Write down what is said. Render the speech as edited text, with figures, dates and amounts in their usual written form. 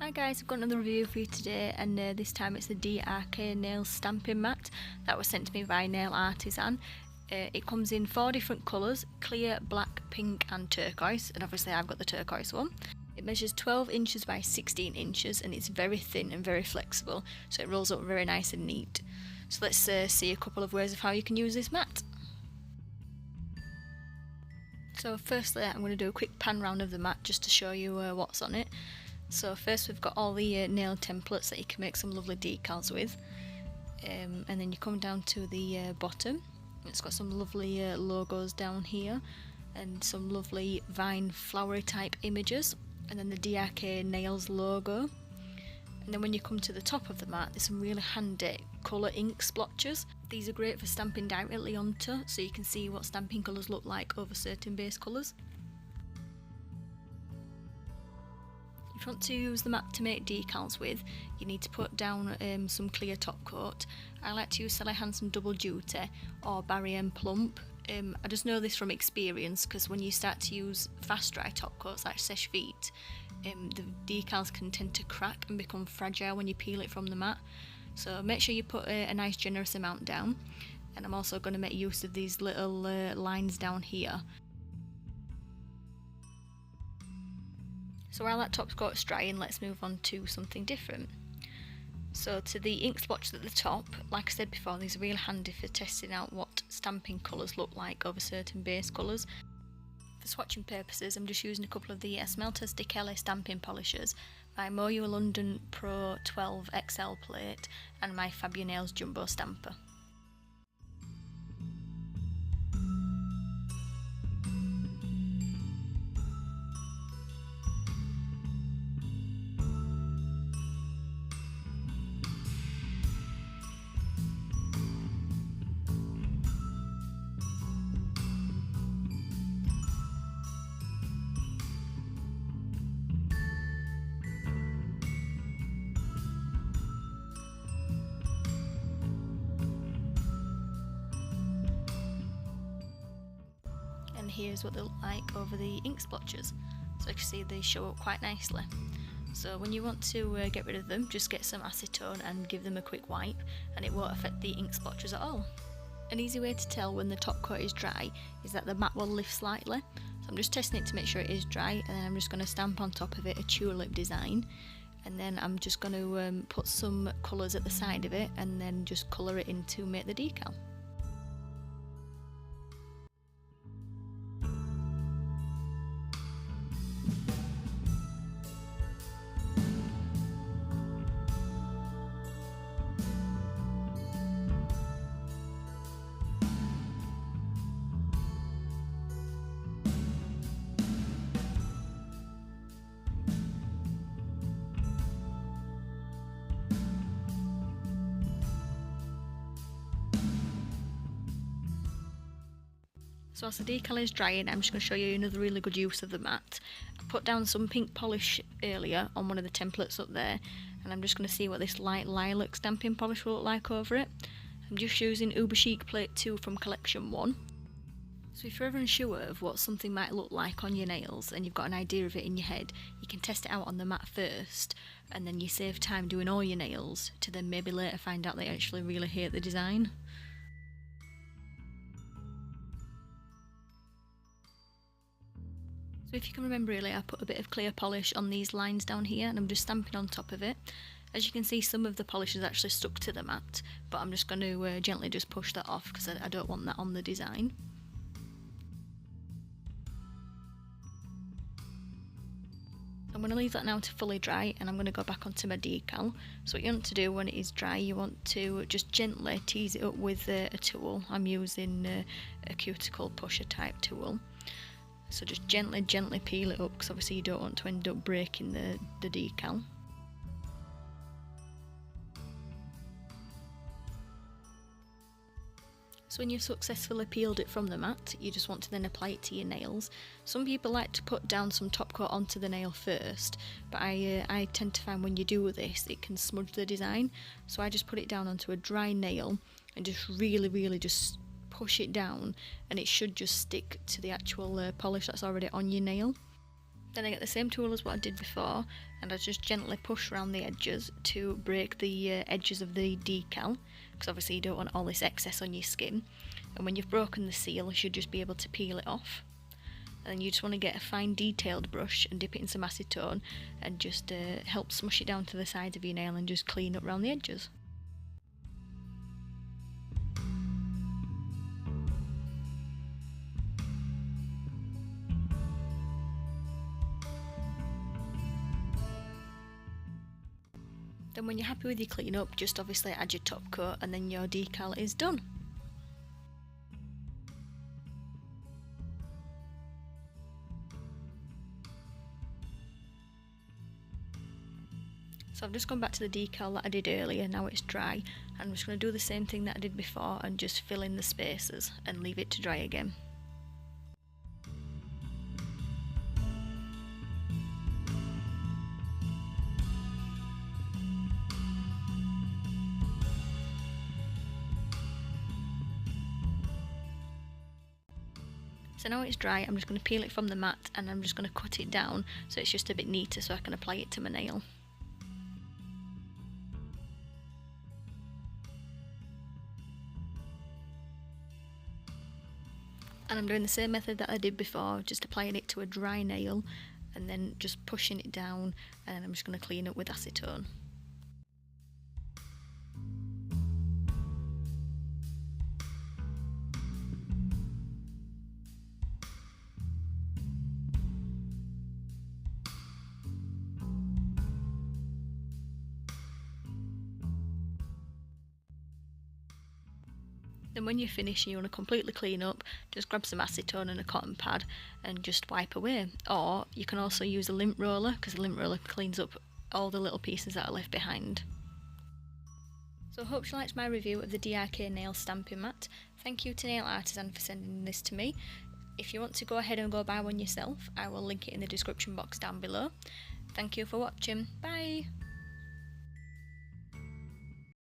Hi guys, I've got another review for you today, and this time it's the DRK Nails Stamping mat that was sent to me by Nail-Artisan. It comes in 4 different colours: clear, black, pink and turquoise, and obviously I've got the turquoise one. It measures 12 inches by 16 inches and it's very thin and very flexible, so it rolls up very nice and neat. So let's see a couple of ways of how you can use this mat. So firstly I'm going to do a quick pan round of the mat just to show you what's on it. So first we've got all the nail templates that you can make some lovely decals with, and then you come down to the bottom. It's got some lovely logos down here and some lovely vine flowery type images, and then the DRK Nails logo. And then when you come to the top of the mat, there's some really handy colour ink splotches. These are great for stamping directly onto, so you can see what stamping colours look like over certain base colours. If you want to use the mat to make decals with, you need to put down some clear top coat. I like to use Sally Hansen Double Duty or Barry M Plump. I just know this from experience, because when you start to use fast dry top coats like Seche Vite, the decals can tend to crack and become fragile when you peel it from the mat. So make sure you put a nice generous amount down. And I'm also going to make use of these little lines down here. So while that top coat's drying, let's move on to something different. So to the ink splotches at the top, like I said before, these are really handy for testing out what stamping colours look like over certain base colours. For swatching purposes, I'm just using a couple of the Smelters Decal stamping polishers, my Moyo London Pro 12 XL plate and my Fabio Nails Jumbo Stamper. And here's what they look like over the ink splotches. So you can see they show up quite nicely. So when you want to get rid of them, just get some acetone and give them a quick wipe, and it won't affect the ink splotches at all. An easy way to tell when the top coat is dry is that the mat will lift slightly. So I'm just testing it to make sure it is dry, and then I'm just going to stamp on top of it a tulip design, and then I'm just going to put some colours at the side of it and then just colour it in to make the decal. So as the decal is drying, I'm just going to show you another really good use of the mat. I put down some pink polish earlier on one of the templates up there, and I'm just going to see what this light lilac stamping polish will look like over it. I'm just using Uber Chic Plate 2 from Collection 1. So if you're ever unsure of what something might look like on your nails and you've got an idea of it in your head, you can test it out on the mat first, and then you save time doing all your nails to then maybe later find out that you actually really hate the design. So if you can remember earlier, I put a bit of clear polish on these lines down here and I'm just stamping on top of it. As you can see, some of the polish is actually stuck to the mat, but I'm just going to gently just push that off because I don't want that on the design. I'm going to leave that now to fully dry, and I'm going to go back onto my decal. So what you want to do when it is dry, you want to just gently tease it up with a tool. I'm using a cuticle pusher type tool. So just gently peel it up, because obviously you don't want to end up breaking the decal. So when you've successfully peeled it from the mat, you just want to then apply it to your nails. Some people like to put down some top coat onto the nail first, but I tend to find when you do this, it can smudge the design. So I just put it down onto a dry nail and just really just push it down, and it should just stick to the actual polish that's already on your nail. Then I get the same tool as what I did before, and I just gently push around the edges to break the edges of the decal, because obviously you don't want all this excess on your skin. And when you've broken the seal, you should just be able to peel it off. And then you just want to get a fine detailed brush and dip it in some acetone and just help smush it down to the sides of your nail and just clean up around the edges. Then when you're happy with your clean up, just obviously add your top coat and then your decal is done. So I've just gone back to the decal that I did earlier, now it's dry. I'm just going to do the same thing that I did before and just fill in the spaces and leave it to dry again. So now it's dry, I'm just going to peel it from the mat and I'm just going to cut it down so it's just a bit neater so I can apply it to my nail. And I'm doing the same method that I did before, just applying it to a dry nail and then just pushing it down, and then I'm just going to clean it with acetone. Then when you're finished and you want to completely clean up, just grab some acetone and a cotton pad and just wipe away. Or you can also use a lint roller, because a lint roller cleans up all the little pieces that are left behind. So I hope you liked my review of the DRK Nails Stamping Mat. Thank you to Nail-Artisan for sending this to me. If you want to go ahead and go buy one yourself, I will link it in the description box down below. Thank you for watching. Bye!